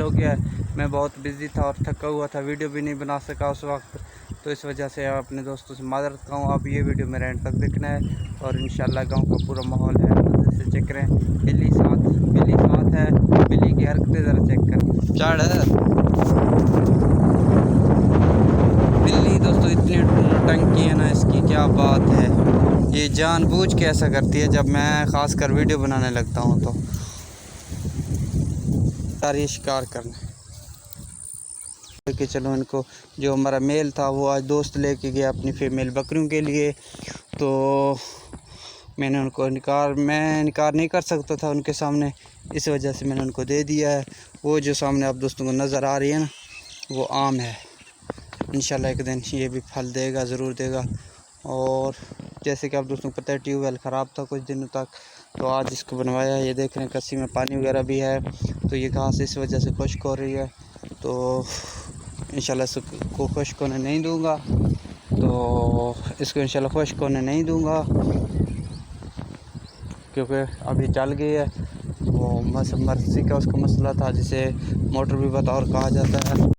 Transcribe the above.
हो गया। मैं बहुत बिज़ी था और थका हुआ था, वीडियो भी नहीं बना सका उस वक्त, तो इस वजह से अपने दोस्तों से माज़रत कहूँ। अब ये वीडियो मेरे एंड तक देखना है और इंशाल्लाह गांव का पूरा माहौल है, मज़े से चेक करें। बिल्ली साथ है, बिल्ली की हरकतें ज़रा चेक करें। चढ़ बिल्ली दोस्तों इतनी टंकी है ना, इसकी क्या बात है। ये जानबूझ के ऐसा करती है जब मैं ख़ासकर वीडियो बनाने लगता हूँ तो सारी शिकार करने कि चलो इनको। जो हमारा मेल था वो आज दोस्त लेके गया अपनी फीमेल बकरियों के लिए, तो मैंने उनको मैं इनकार नहीं कर सकता था उनके सामने, इस वजह से मैंने उनको दे दिया है। वो जो सामने आप दोस्तों को नज़र आ रही है ना, वो आम है। इंशाल्लाह एक दिन ये भी फल देगा, ज़रूर देगा। और जैसे कि आप दोस्तों को पता है, ट्यूबवेल ख़राब था कुछ दिनों तक, तो आज इसको बनवाया। ये देख रहे हैं कस्सी में पानी वगैरह भी है, तो ये घास इस वजह से खुश्क हो रही है, तो इंशाल्लाह इसको खुश्क होने नहीं दूँगा, तो इसको इंशाल्लाह खुश्क होने नहीं दूँगा क्योंकि अभी चल गई है। वो मर्सी का उसका मसला था, जिसे मोटर भी बतौर कहा जाता है।